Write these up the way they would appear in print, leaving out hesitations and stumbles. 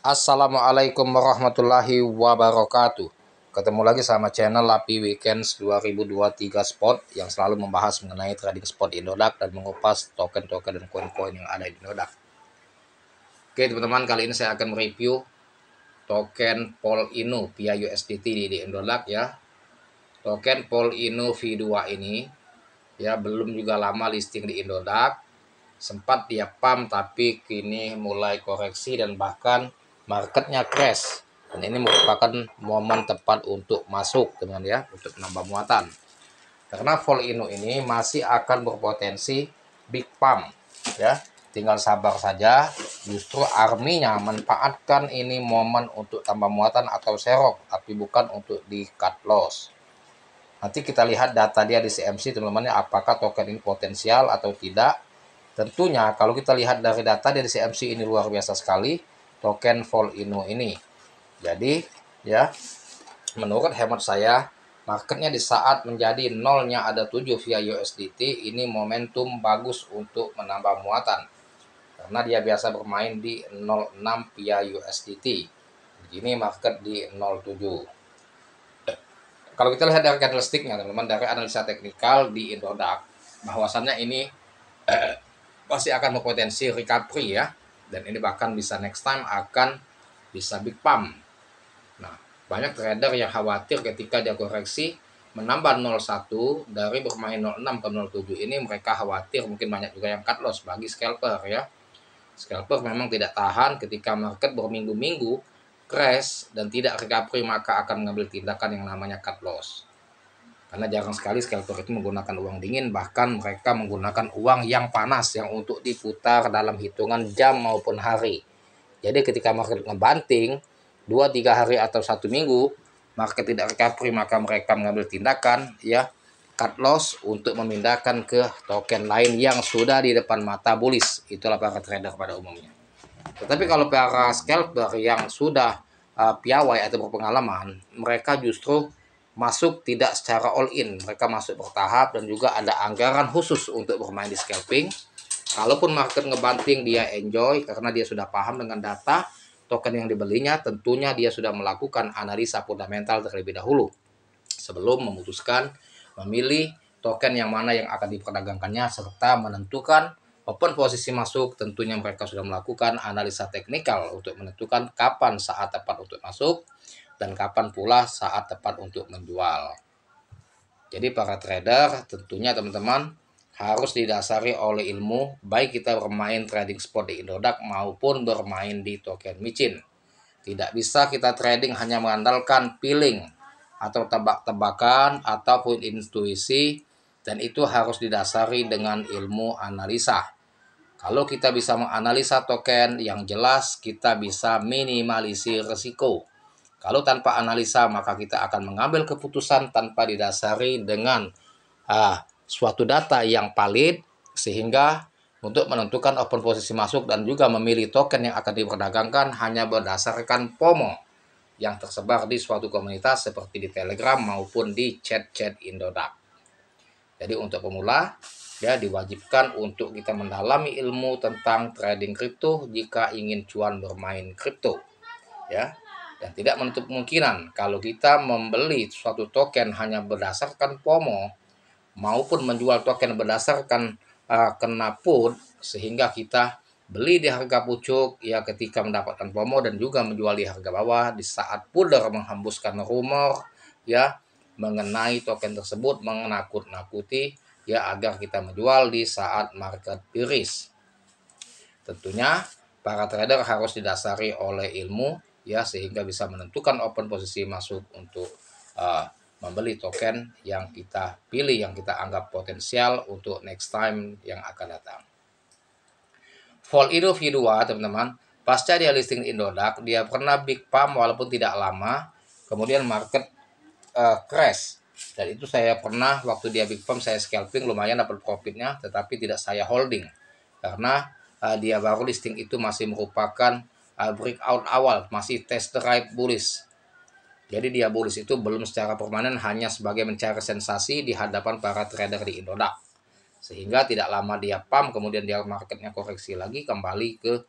Assalamualaikum warahmatullahi wabarakatuh. Ketemu lagi sama channel Lapi Weekends 2023 Spot yang selalu membahas mengenai trading spot Indodax dan mengupas token-token dan koin-koin yang ada di Indodax. Oke teman-teman, kali ini saya akan mereview token Polino via USDT di Indodax ya. Token Polino V2 ini ya belum juga lama listing di Indodax. Sempat dia pump tapi kini mulai koreksi dan bahkan marketnya crash, dan ini merupakan momen tepat untuk masuk teman ya, untuk menambah muatan karena Polino ini masih akan berpotensi big pump ya. Tinggal sabar saja, justru arminya manfaatkan ini momen untuk tambah muatan atau serok, tapi bukan untuk di cut loss. Nanti kita lihat data dia di CMC teman-teman ya, apakah token ini potensial atau tidak. Tentunya kalau kita lihat dari data dari CMC ini luar biasa sekali token Polino ini. Jadi ya, menurut hemat saya marketnya di saat menjadi nolnya ada 7 via USDT ini momentum bagus untuk menambah muatan. Karena dia biasa bermain di 06 via USDT. Begini market di 07. Kalau kita lihat dari candlesticknya teman-teman, dari analisa teknikal di Indodax, bahwasannya ini pasti akan berpotensi recovery ya, dan ini bahkan bisa next time akan bisa big pump. Nah, banyak trader yang khawatir ketika dia koreksi menambah 01 dari bermain 06 ke 07 ini, mereka khawatir mungkin banyak juga yang cut loss bagi scalper ya. Scalper memang tidak tahan ketika market berminggu-minggu crash dan tidak recovery, maka akan mengambil tindakan yang namanya cut loss. Karena jarang sekali scalper itu menggunakan uang dingin, bahkan mereka menggunakan uang yang panas yang untuk diputar dalam hitungan jam maupun hari. Jadi ketika market ngebanting 2-3 hari atau 1 minggu, market tidak recovery, maka mereka mengambil tindakan ya, cut loss untuk memindahkan ke token lain yang sudah di depan mata bullish. Itulah para trader pada umumnya. Tetapi kalau para scalper yang sudah piawai atau berpengalaman, mereka justru masuk tidak secara all in, mereka masuk bertahap dan juga ada anggaran khusus untuk bermain di scalping. Kalaupun market ngebanting, dia enjoy karena dia sudah paham dengan data token yang dibelinya. Tentunya dia sudah melakukan analisa fundamental terlebih dahulu sebelum memutuskan memilih token yang mana yang akan diperdagangkannya serta menentukan open posisi masuk. Tentunya mereka sudah melakukan analisa teknikal untuk menentukan kapan saat tepat untuk masuk dan kapan pula saat tepat untuk menjual. Jadi para trader tentunya teman-teman harus didasari oleh ilmu, baik kita bermain trading spot di Indodax maupun bermain di token micin. Tidak bisa kita trading hanya mengandalkan feeling atau tebak-tebakan ataupun intuisi, dan itu harus didasari dengan ilmu analisa. Kalau kita bisa menganalisa token yang jelas, kita bisa minimalisir risiko. Kalau tanpa analisa, maka kita akan mengambil keputusan tanpa didasari dengan suatu data yang valid, sehingga untuk menentukan open posisi masuk dan juga memilih token yang akan diperdagangkan hanya berdasarkan FOMO yang tersebar di suatu komunitas seperti di Telegram maupun di chat-chat Indodax. Jadi untuk pemula ya diwajibkan untuk kita mendalami ilmu tentang trading kripto jika ingin cuan bermain kripto ya. Dan tidak menutup kemungkinan kalau kita membeli suatu token hanya berdasarkan FOMO maupun menjual token berdasarkan kena put, sehingga kita beli di harga pucuk ya ketika mendapatkan FOMO dan juga menjual di harga bawah di saat pudar menghembuskan rumor ya mengenai token tersebut, menakut-nakuti ya agar kita menjual di saat market bearish. Tentunya para trader harus didasari oleh ilmu ya, sehingga bisa menentukan open posisi masuk untuk membeli token yang kita pilih, yang kita anggap potensial untuk next time yang akan datang. Polino V2 teman-teman, pasca dia listing di Indodax, dia pernah big pump walaupun tidak lama, kemudian market crash. Dan itu saya pernah waktu dia big pump saya scalping, lumayan dapat profitnya, tetapi tidak saya holding karena dia baru listing itu masih merupakan breakout awal, masih test drive bullish. Jadi dia bullish itu belum secara permanen, hanya sebagai mencari sensasi di hadapan para trader di Indodax. Sehingga tidak lama dia pump, kemudian dia marketnya koreksi lagi kembali ke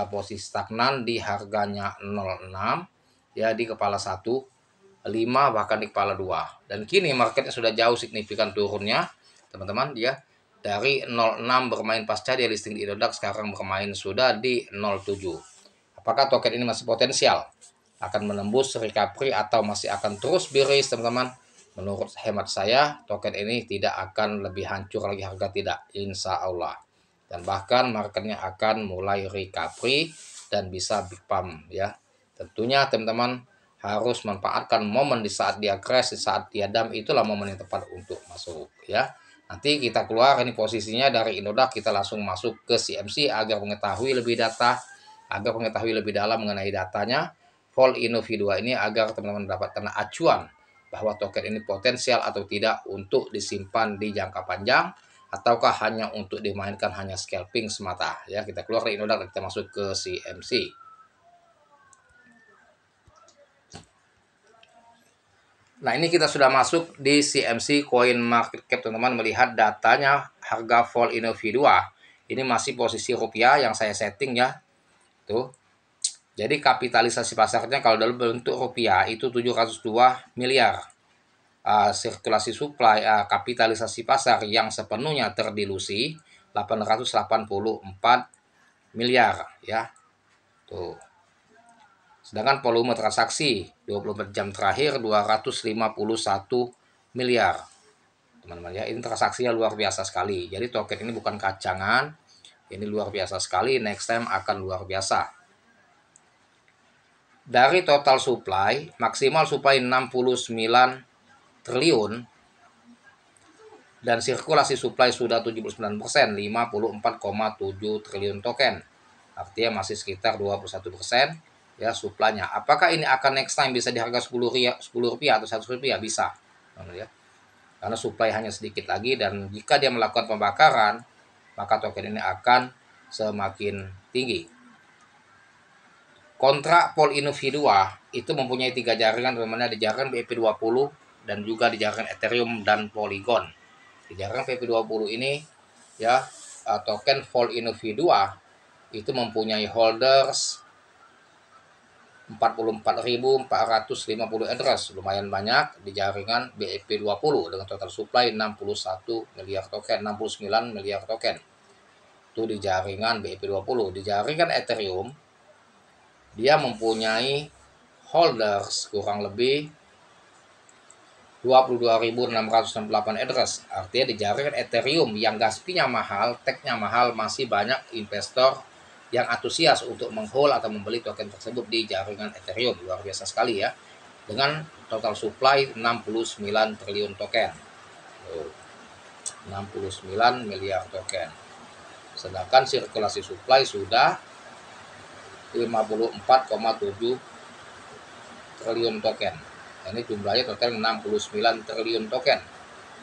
posisi stagnan di harganya 06 ya, di kepala 1, 5, bahkan di kepala 2. Dan kini marketnya sudah jauh signifikan turunnya teman-teman ya, dari 06 bermain pasca dia listing di Indodax, sekarang bermain sudah di 07. Apakah token ini masih potensial akan menembus recovery atau masih akan terus bearish teman-teman? Menurut hemat saya, token ini tidak akan lebih hancur lagi harga, tidak, insya Allah. Dan bahkan marketnya akan mulai recovery dan bisa big pump ya. Tentunya teman-teman harus manfaatkan momen di saat dia crash, di saat dia dump, itulah momen yang tepat untuk masuk ya. Nanti kita keluar ini posisinya dari Indodax, kita langsung masuk ke CMC agar mengetahui lebih dalam mengenai datanya Vol Innovi 2 ini, agar teman-teman mendapatkan acuan bahwa token ini potensial atau tidak untuk disimpan di jangka panjang, ataukah hanya untuk dimainkan hanya scalping semata ya. Kita keluar dari Indodax dan kita masuk ke CMC. Nah, ini kita sudah masuk di CMC Coin Market Cap teman-teman. Melihat datanya harga Vol Innovi 2 ini masih posisi rupiah yang saya setting ya. Tuh. Jadi kapitalisasi pasarnya kalau dalam bentuk rupiah itu 702 miliar. Sirkulasi supply, kapitalisasi pasar yang sepenuhnya terdilusi 884 miliar ya. Tuh. Sedangkan volume transaksi 24 jam terakhir 251 miliar. Teman-teman ya, ini transaksinya luar biasa sekali. Jadi token ini bukan kacangan, ini luar biasa sekali. Next time akan luar biasa. Dari total supply, maksimal supply 69 triliun dan sirkulasi supply sudah 79%, 54,7 triliun token. Artinya masih sekitar 21% ya suplanya. Apakah ini akan next time bisa di harga 10 rupiah atau 100 rupiah? Bisa ya. Karena supply hanya sedikit lagi, dan jika dia melakukan pembakaran maka token ini akan semakin tinggi. Kontrak Vol Innovi 2 itu mempunyai 3 jaringan, teman-teman. Di jaringan BIP20 dan juga di jaringan Ethereum dan Polygon. Di jaringan BIP20 ini ya, token Vol Innovi 2 itu mempunyai holders 44.450 address, lumayan banyak di jaringan BIP20 dengan total supply 61 miliar token, 69 miliar token. Itu di jaringan BIP20. Di jaringan Ethereum dia mempunyai holders kurang lebih 22.668 address. Artinya di jaringan Ethereum yang gas fee-nya mahal, tag-nya mahal, masih banyak investor yang antusias untuk menghold atau membeli token tersebut di jaringan Ethereum. Luar biasa sekali ya. Dengan total supply 69 triliun token. 69 miliar token. Sedangkan sirkulasi supply sudah 54,7 triliun token. Ini jumlahnya total 69 triliun token.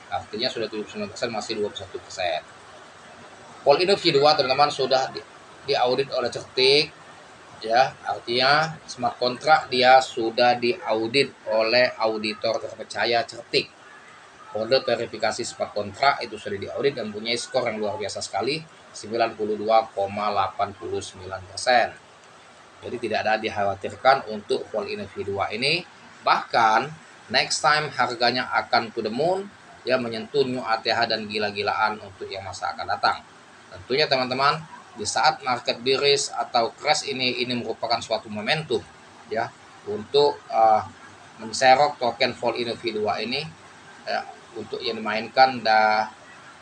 Artinya sudah 79%, masih 21%. Vol Innovi 2 teman-teman sudah diaudit oleh Certik ya, artinya smart contract dia sudah diaudit oleh auditor terpercaya Certik. Kode verifikasi smart contract itu sudah diaudit dan mempunyai skor yang luar biasa sekali, 92,89%. Jadi tidak ada dikhawatirkan untuk Vol Innovi 2 ini. Bahkan next time harganya akan to the moon ya, menyentuh new ATH dan gila-gilaan untuk yang masa akan datang. Tentunya teman-teman, di saat market bearish atau crash ini merupakan suatu momentum ya untuk menserok token Vol Innovi 2 ini ya, untuk yang dimainkan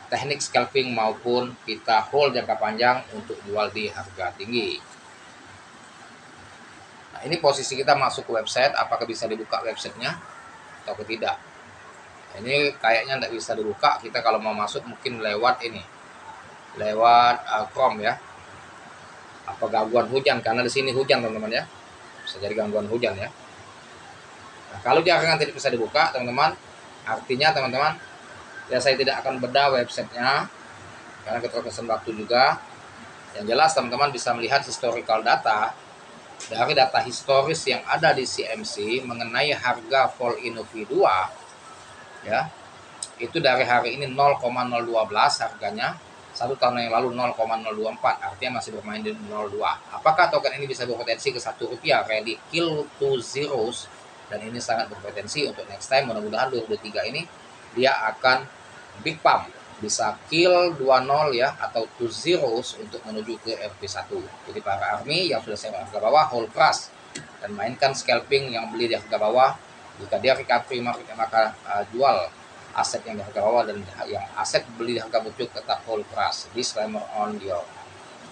teknik scalping maupun kita hold jangka panjang untuk jual di harga tinggi. Nah, ini posisi kita masuk ke website. Apakah bisa dibuka websitenya atau tidak? Ini kayaknya tidak bisa dibuka. Kita kalau mau masuk mungkin lewat Chrome ya. Apa gangguan hujan, karena di sini hujan teman-teman ya, bisa jadi gangguan hujan ya. Nah, kalau jaringan tidak bisa dibuka teman-teman, artinya teman-teman ya saya tidak akan bedah websitenya karena keterbatasan waktu juga. Yang jelas teman-teman bisa melihat historical data dari data historis yang ada di CMC mengenai harga Vol Innovi 2 ya, itu dari hari ini 0,012 harganya 1 tahun yang lalu 0,024, artinya masih bermain di 02. Apakah token ini bisa berpotensi ke Rp1? Ready kill to zeros, dan ini sangat berpotensi untuk next time. Mudah-mudahan 2023 ini dia akan big pump, bisa kill 20 ya, atau to zeros untuk menuju ke RP1. Jadi para army yang sudah saya harga bawah, hold price dan mainkan scalping yang beli di harga bawah. Jika dia recovery market, maka jual aset yang di harga bawah, dan yang aset beli di harga pucuk tetap hold price. Disclaimer on your.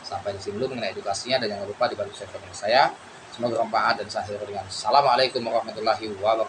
Sampai di sini dulu mengenai edukasinya, dan jangan lupa dibantu share komen saya. Semoga bermanfaat, dan saya akhiri dengan Assalamualaikum warahmatullahi wabarakatuh.